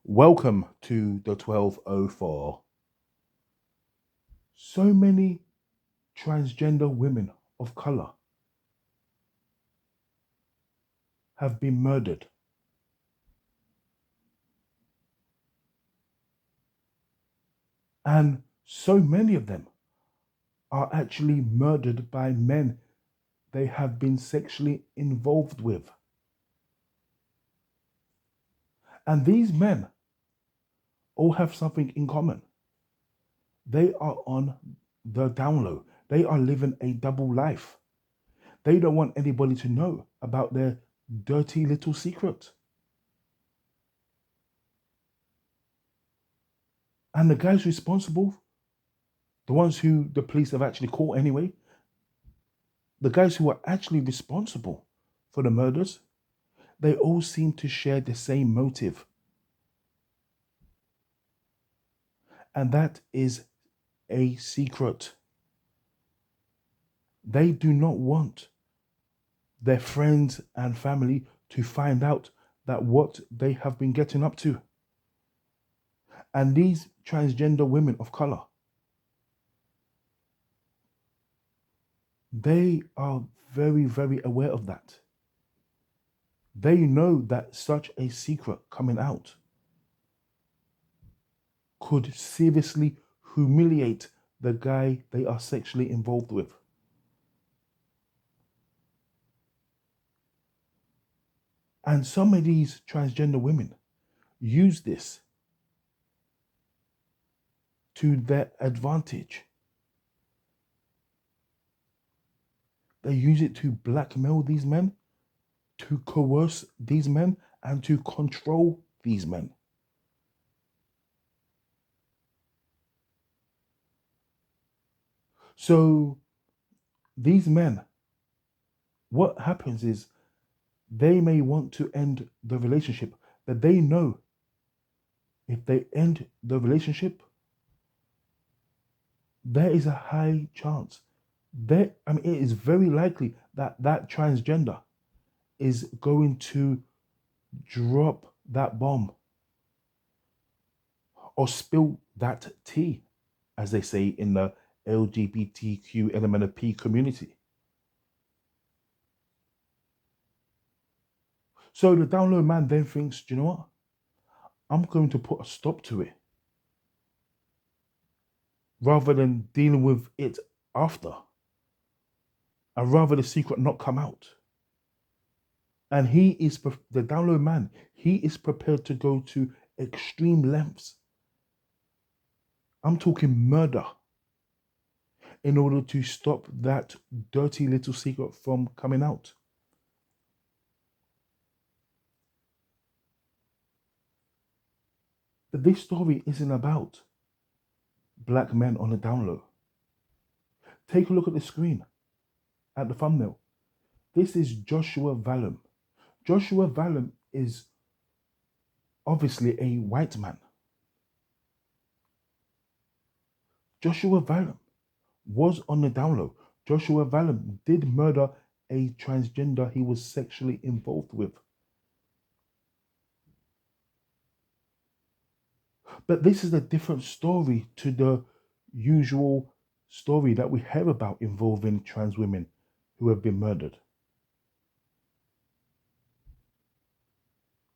Welcome to the 1204. So many transgender women of color have been murdered. And so many of them are actually murdered by men they have been sexually involved with. And these men all have something in common. They are on the downlow. They are living a double life. They don't want anybody to know about their dirty little secret. And the guys responsible, the ones who the police have actually caught anyway, the guys who are actually responsible for the murders, they all seem to share the same motive. And that is a secret. They do not want their friends and family to find out that what they have been getting up to. And these transgender women of color, they are very, very aware of that. They know that such a secret coming out could seriously humiliate the guy they are sexually involved with. And some of these transgender women use this to their advantage. They use it to blackmail these men, to coerce these men, and to control these men. So these men, what happens is they may want to end the relationship, but they know if they end the relationship, there is a high chance it is very likely that that transgender is going to drop that bomb or spill that tea, as they say in the LGBTQ LMNP community. So the download man then thinks, do you know what? I'm going to put a stop to it rather than dealing with it after. And rather the secret not come out. And the download man, he is prepared to go to extreme lengths. I'm talking murder in order to stop that dirty little secret from coming out. But this story isn't about black men on the download. Take a look at the screen, at the thumbnail. This is Joshua Valum. Joshua Valum is obviously a white man. Joshua Valum was on the download. Joshua Valum did murder a transgender he was sexually involved with. But this is a different story to the usual story that we hear about involving trans women who have been murdered.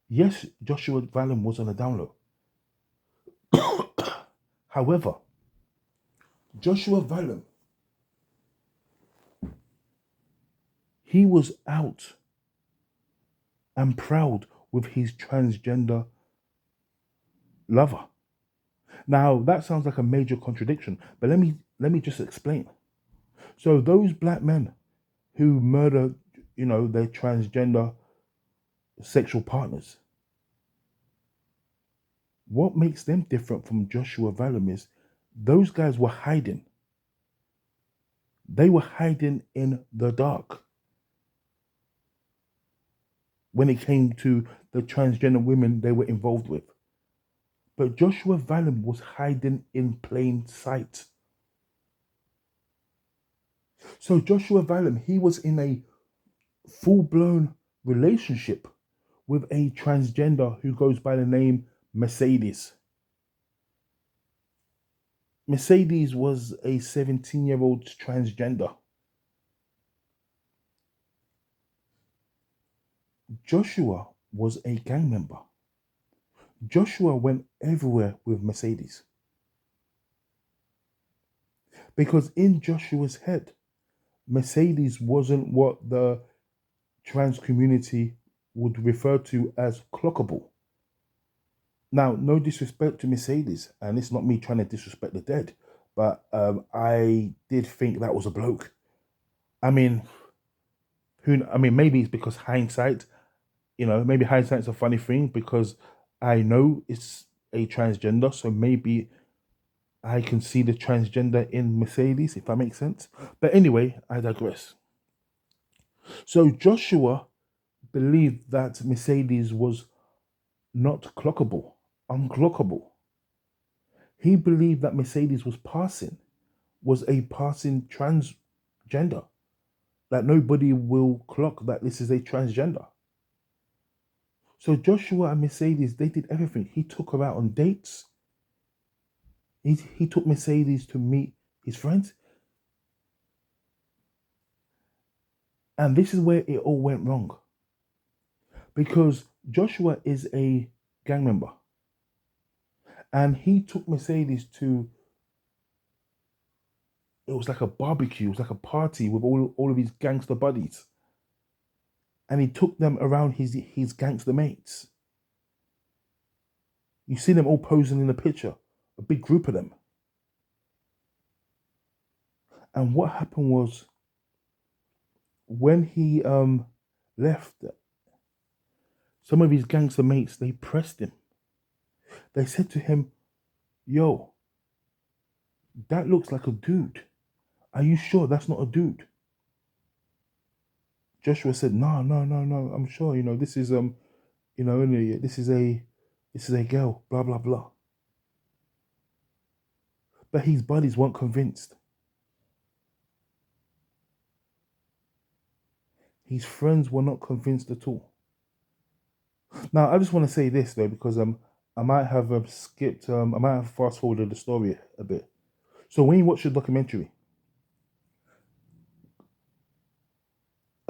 Yes, Joshua Valum was on a download. However, Joshua Valum, he was out and proud with his transgender lover. Now, that sounds like a major contradiction, but let me just explain. So those black men who murder, their transgender sexual partners, what makes them different from Joshua Valum is those guys were hiding. They were hiding in the dark when it came to the transgender women they were involved with. But Joshua Valum was hiding in plain sight. So Joshua Valum, he was in a full-blown relationship with a transgender who goes by the name Mercedes. Mercedes was a 17-year-old transgender. Joshua was a gang member. Joshua went everywhere with Mercedes because in Joshua's head, Mercedes wasn't what the trans community would refer to as clockable. Now, no disrespect to Mercedes, and it's not me trying to disrespect the dead, but I did think that was a bloke. I mean, maybe it's because hindsight, maybe hindsight's a funny thing because I know it's a transgender, so maybe I can see the transgender in Mercedes, if that makes sense. But anyway, I digress. So Joshua believed that Mercedes was not clockable, unclockable. He believed that Mercedes was a passing transgender, that nobody will clock that this is a transgender. So Joshua and Mercedes, they did everything. He took her out on dates. He took Mercedes to meet his friends. And this is where it all went wrong. Because Joshua is a gang member. And he took Mercedes to, it was like a barbecue, it was like a party with all of his gangster buddies. And he took them around his gangster mates. You see them all posing in the picture, a big group of them. And what happened was, when he left, some of his gangster mates, they pressed him. They said to him, "Yo, that looks like a dude. Are you sure that's not a dude?" Joshua said, No, I'm sure, this is this is a girl, blah blah blah. But his buddies weren't convinced. His friends were not convinced at all. Now, I just want to say this though, because I might have skipped, I might have fast forwarded the story a bit. So when you watch the documentary,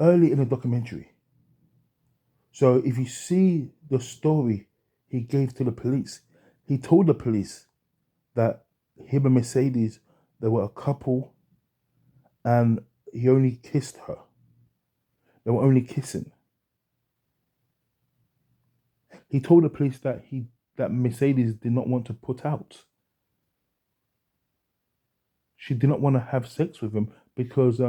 early in the documentary, so if you see the story he gave to the police, he told the police that him and Mercedes, they were a couple, and he only kissed her. They were only kissing. He told the police that that Mercedes did not want to put out. She did not want to have sex with him because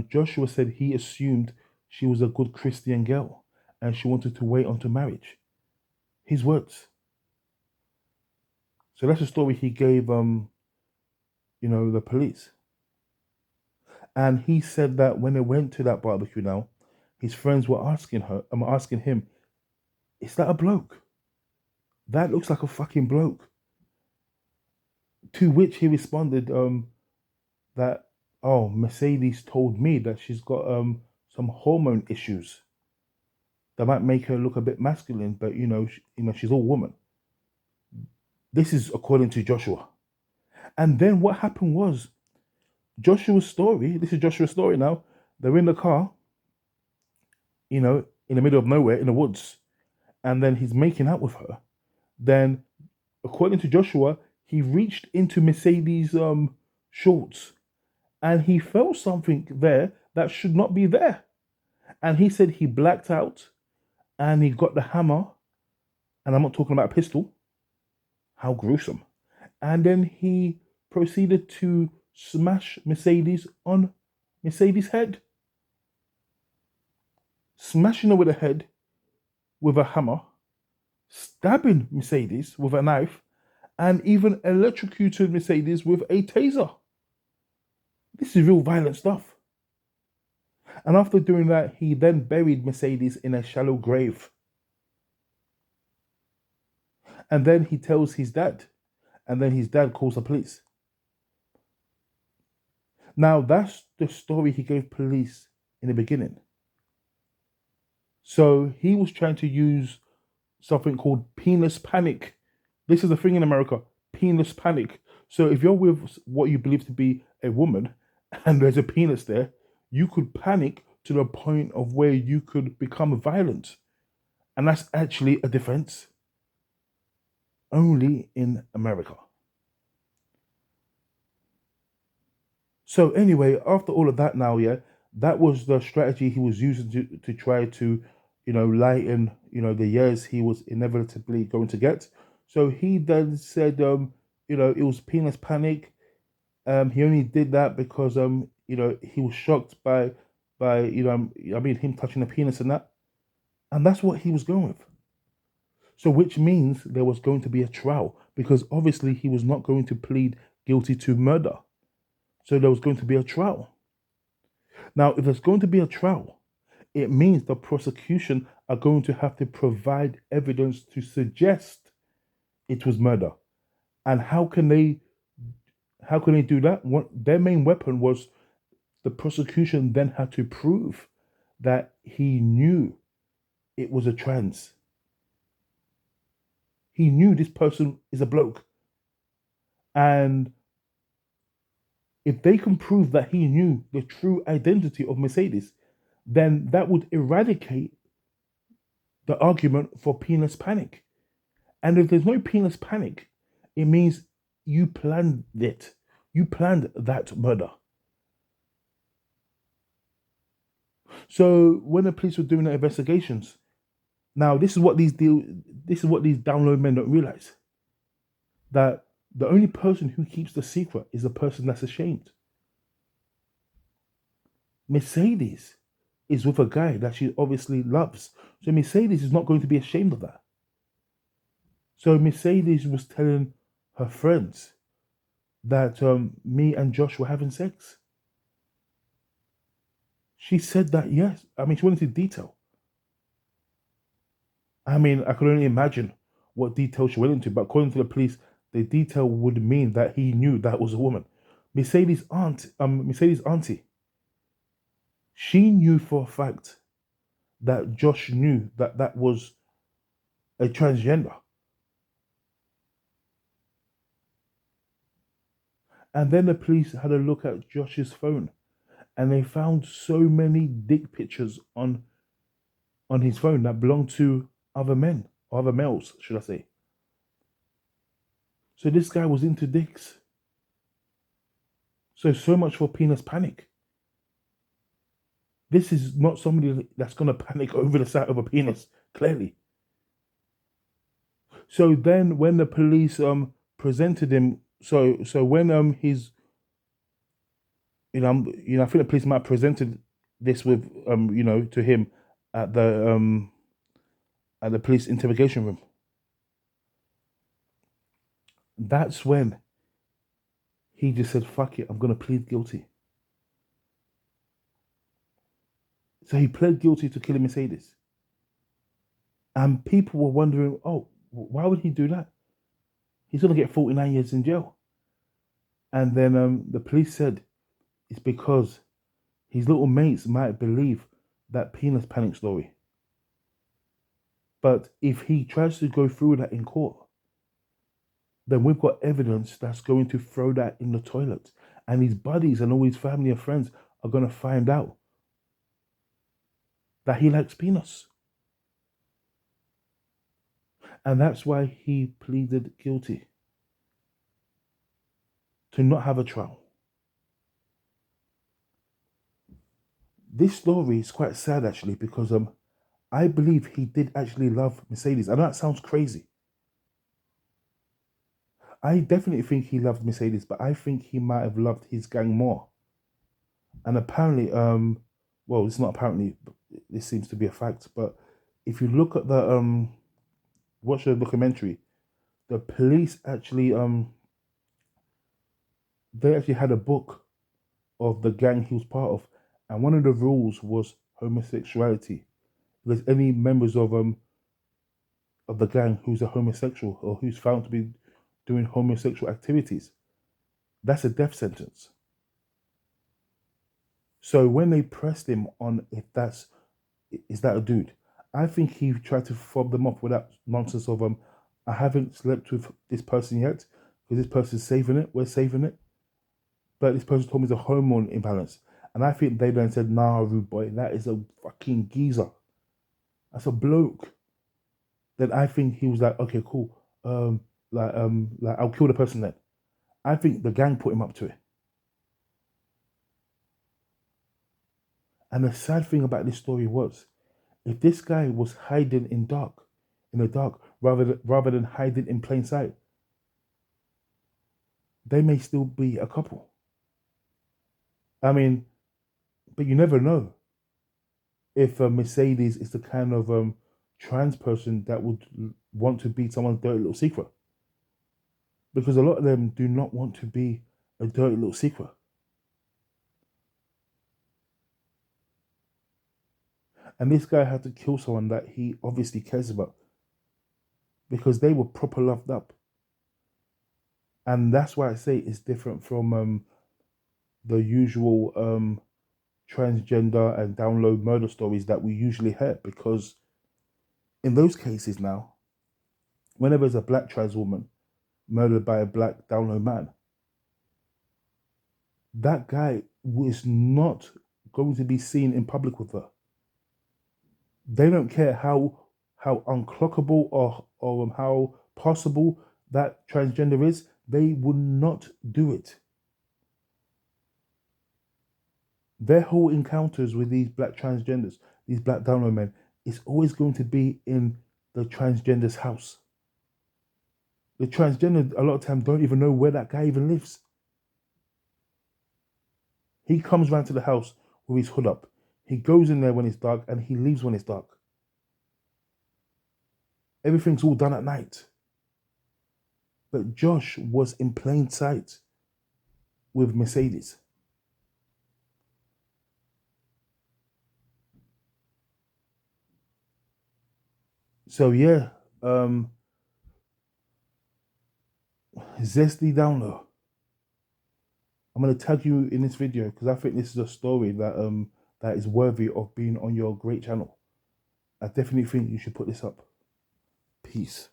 Joshua said he assumed she was a good Christian girl and she wanted to wait until marriage. His words. So that's the story he gave the police. And he said that when they went to that barbecue now, his friends were asking him, "Is that a bloke? That looks like a fucking bloke." To which he responded that, "Oh, Mercedes told me that she's got some hormone issues that might make her look a bit masculine, but she's all woman." This is according to Joshua. And then what happened was, Joshua's story, this is Joshua's story now, they're in the car, in the middle of nowhere, in the woods, and then he's making out with her. Then, according to Joshua, he reached into Mercedes' shorts, and he felt something there that should not be there. And he said he blacked out, and he got the hammer, and I'm not talking about a pistol. How gruesome. And then he proceeded to smash Mercedes on Mercedes' head. Smashing her with the head with a hammer, stabbing Mercedes with a knife, and even electrocuted Mercedes with a taser. This is real violent stuff. And after doing that, he then buried Mercedes in a shallow grave. And then he tells his dad, and then his dad calls the police. Now, that's the story he gave police in the beginning. So he was trying to use something called penis panic. This is a thing in America, penis panic. So if you're with what you believe to be a woman and there's a penis there, you could panic to the point of where you could become violent. And that's actually a defense only in America. So anyway, after all of that now, yeah, that was the strategy he was using to try to, lighten, the years he was inevitably going to get. So he then said, it was penis panic. He only did that because, he was shocked by, him touching the penis and that. And that's what he was going with. So which means there was going to be a trial because obviously he was not going to plead guilty to murder. So there was going to be a trial. Now, if there's going to be a trial, it means the prosecution are going to have to provide evidence to suggest it was murder. And how can they do that? What their main weapon was the prosecution then had to prove that he knew it was a trans. He knew this person is a bloke. And if they can prove that he knew the true identity of Mercedes, then that would eradicate the argument for penis panic. And if there's no penis panic, it means you planned it. You planned that murder. So when the police were doing their investigations, now this is what these download men don't realize. That the only person who keeps the secret is the person that's ashamed. Mercedes is with a guy that she obviously loves. So Mercedes is not going to be ashamed of that. So Mercedes was telling her friends that me and Josh were having sex. She said that, yes. I mean, she went into detail. I mean, I could only imagine what detail she went into, but according to the police, the detail would mean that he knew that was a woman. Mercedes' auntie, she knew for a fact that Josh knew that that was a transgender. And then the police had a look at Josh's phone and they found so many dick pictures on his phone that belonged to other men or other males, should I say. So this guy was into dicks. So much for penis panic. This is not somebody that's going to panic over the sight of a penis, clearly. So then when the police presented him, so when his, I think the police might have presented this with to him at the police interrogation room. That's when he just said, fuck it, I'm going to plead guilty. So he pled guilty to killing Mercedes. And people were wondering, oh, why would he do that? He's going to get 49 years in jail. And then the police said it's because his little mates might believe that penis panic story. But if he tries to go through that in court, then we've got evidence that's going to throw that in the toilet. And his buddies and all his family and friends are going to find out that he likes penis. And that's why he pleaded guilty to not have a trial. This story is quite sad actually because I believe he did actually love Mercedes. I know that sounds crazy. I definitely think he loved Mercedes, but I think he might have loved his gang more. And apparently, well, it's not apparently, but this seems to be a fact. But if you look at the watch the documentary, the police actually they actually had a book of the gang he was part of, and one of the rules was homosexuality. If there's any members of the gang who's a homosexual or who's found to be doing homosexual activities, that's a death sentence. So when they pressed him on if is that a dude, I think he tried to fob them off with that nonsense of I haven't slept with this person yet because this person's saving it. We're saving it, but this person told me it's a hormone imbalance, and I think they then said, "Nah, rude boy, that is a fucking geezer. That's a bloke." Then I think he was like, "Okay, cool. Like I'll kill the person then." I think the gang put him up to it. And the sad thing about this story was, if this guy was hiding in the dark, rather than hiding in plain sight, they may still be a couple. I mean, but you never know if Mercedes is the kind of trans person that would want to be someone's dirty little secret, because a lot of them do not want to be a dirty little secret. And this guy had to kill someone that he obviously cares about because they were proper loved up. And that's why I say it's different from the usual transgender and download murder stories that we usually hear. Because in those cases now, whenever there's a black trans woman murdered by a black download man, that guy was not going to be seen in public with her. They don't care how unclockable or how possible that transgender is. They would not do it. Their whole encounters with these black transgenders, these black download men, is always going to be in the transgender's house. The transgender a lot of times don't even know where that guy even lives. He comes round to the house with his hood up. He goes in there when it's dark and he leaves when it's dark. Everything's all done at night. But Josh was in plain sight with Mercedes. So yeah, Zesty Downlow. I'm gonna tag you in this video because I think this is a story that is worthy of being on your great channel. I definitely think you should put this up. Peace.